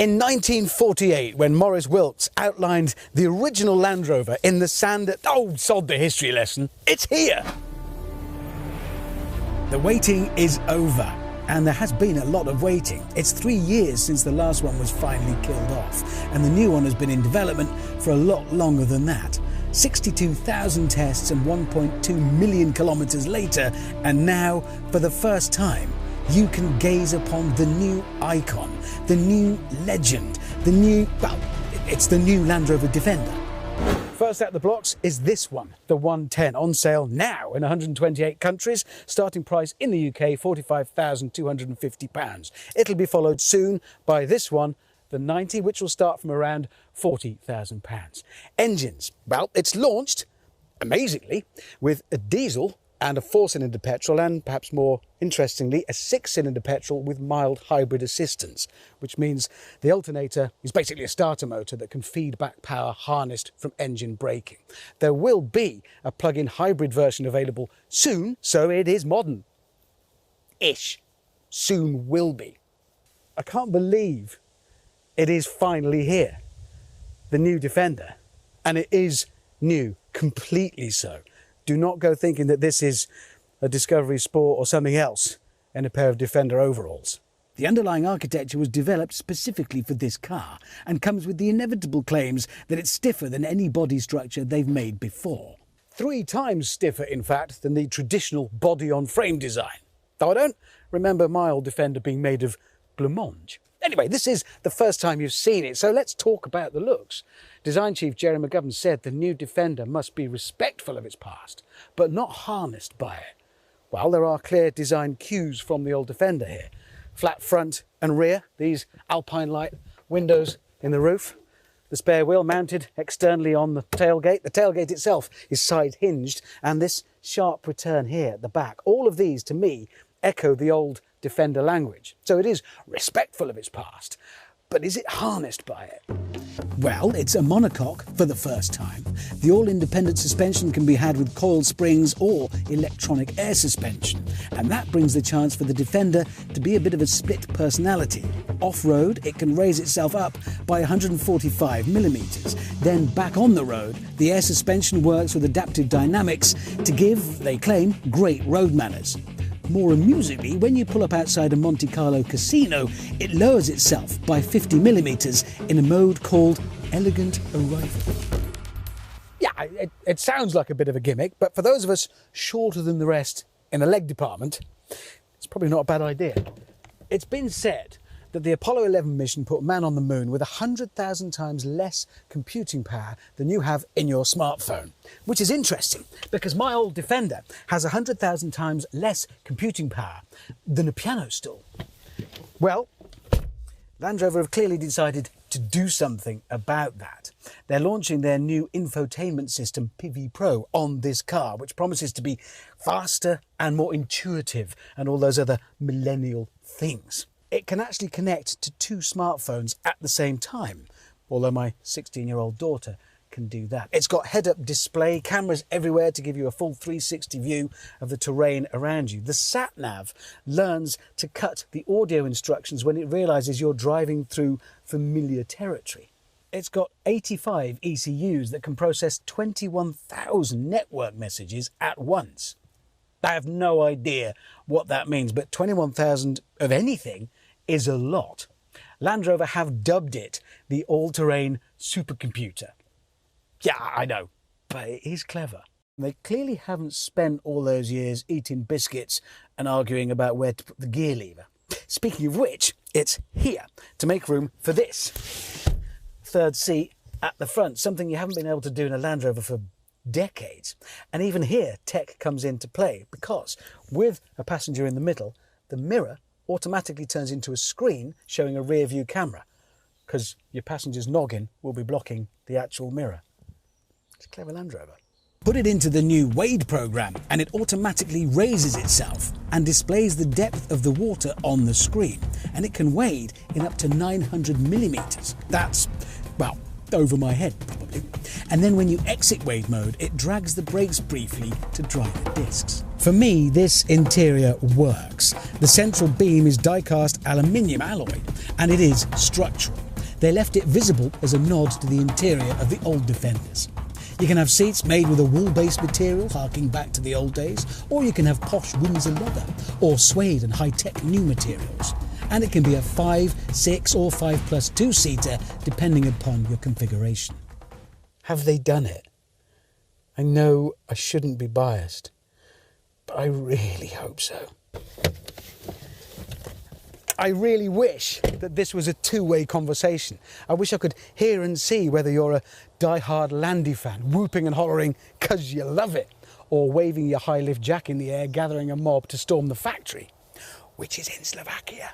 In 1948, when Maurice Wilks outlined the original Land Rover in the sand at... Oh, sod the history lesson. It's here. The waiting is over, and there has been a lot of waiting. It's 3 years since the last one was finally killed off, and the new one has been in development for a lot longer than that. 62,000 tests and 1.2 million kilometres later, and now, for the first time, you can gaze upon the new icon, the new legend, the new... well, it's the new Land Rover Defender. First out the blocks is this one, the 110, on sale now in 128 countries. Starting price in the UK, £45,250. It'll be followed soon by this one, the 90, which will start from around £40,000. Engines, well, it's launched, amazingly, with a diesel and a 4-cylinder petrol, and perhaps more interestingly, a 6-cylinder petrol with mild hybrid assistance, which means the alternator is basically a starter motor that can feed back power harnessed from engine braking. There will be a plug-in hybrid version available soon, so it is modern-ish. Soon will be. I can't believe it is finally here, the new Defender, and it is new, completely so. Do not go thinking that this is a Discovery Sport or something else in a pair of Defender overalls. The underlying architecture was developed specifically for this car and comes with the inevitable claims that it's stiffer than any body structure they've made before. 3 times stiffer, in fact, than the traditional body-on-frame design. Though I don't remember my old Defender being made of blancmange. Anyway, this is the first time you've seen it, so let's talk about the looks. Design Chief Jerry McGovern said the new Defender must be respectful of its past, but not harnessed by it. Well, there are clear design cues from the old Defender here. Flat front and rear, these Alpine light windows in the roof, the spare wheel mounted externally on the tailgate. The tailgate itself is side hinged, and this sharp return here at the back. All of these, to me, echo the old Defender language. So it is respectful of its past, but is it harnessed by it? Well, it's a monocoque for the first time. The all-independent suspension can be had with coiled springs or electronic air suspension, and that brings the chance for the Defender to be a bit of a split personality. Off-road, it can raise itself up by 145 millimetres. Then back on the road, the air suspension works with adaptive dynamics to give, they claim, great road manners. More amusingly, when you pull up outside a Monte Carlo casino, it lowers itself by 50 millimetres in a mode called Elegant Arrival. Yeah, it sounds like a bit of a gimmick, but for those of us shorter than the rest in the leg department, it's probably not a bad idea. It's been said that the Apollo 11 mission put man on the moon with 100,000 times less computing power than you have in your smartphone. Which is interesting, because my old Defender has 100,000 times less computing power than a piano stool. Well, Land Rover have clearly decided to do something about that. They're launching their new infotainment system, PV Pro, on this car, which promises to be faster and more intuitive and all those other millennial things. It can actually connect to 2 smartphones at the same time, although my 16-year-old daughter can do that. It's got head-up display, cameras everywhere to give you a full 360 view of the terrain around you. The sat-nav learns to cut the audio instructions when it realises you're driving through familiar territory. It's got 85 ECUs that can process 21,000 network messages at once. I have no idea what that means, but 21,000 of anything is a lot. Land Rover have dubbed it the all-terrain supercomputer. Yeah, I know, but it is clever. They clearly haven't spent all those years eating biscuits and arguing about where to put the gear lever. Speaking of which, it's here to make room for this. 3rd seat at the front, something you haven't been able to do in a Land Rover for decades. And even here, tech comes into play, because with a passenger in the middle, the mirror automatically turns into a screen showing a rear view camera, because your passenger's noggin will be blocking the actual mirror. It's a clever Land Rover. Put it into the new Wade program and it automatically raises itself and displays the depth of the water on the screen, and it can wade in up to 900 millimetres. That's, well, over my head probably. And then when you exit wade mode, it drags the brakes briefly to dry the discs. For me, this interior works. The central beam is die-cast aluminium alloy, and it is structural. They left it visible as a nod to the interior of the old Defenders. You can have seats made with a wool-based material, harking back to the old days, or you can have posh Windsor leather, or suede and high-tech new materials. And it can be a 5, 6 or 5+ 2-seater, depending upon your configuration. Have they done it? I know I shouldn't be biased, but I really hope so. I really wish that this was a two-way conversation. I wish I could hear and see whether you're a die-hard Landy fan, whooping and hollering 'cause you love it, or waving your high-lift jack in the air, gathering a mob to storm the factory, which is in Slovakia.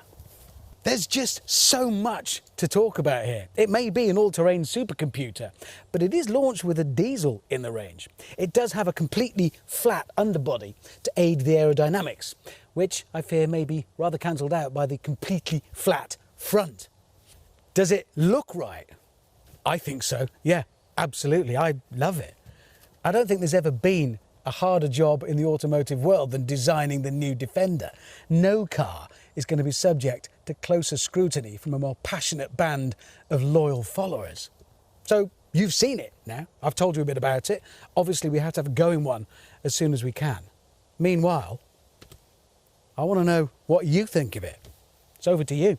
There's just so much to talk about here. It may be an all-terrain supercomputer, but it is launched with a diesel in the range. It does have a completely flat underbody to aid the aerodynamics, which I fear may be rather cancelled out by the completely flat front. Does it look right? I think so, yeah, absolutely. I love it. I don't think there's ever been a harder job in the automotive world than designing the new Defender. No car is going to be subject to closer scrutiny from a more passionate band of loyal followers. So you've seen it now. I've told you a bit about it. Obviously, we have to have a going one as soon as we can. Meanwhile, I want to know what you think of it. It's over to you.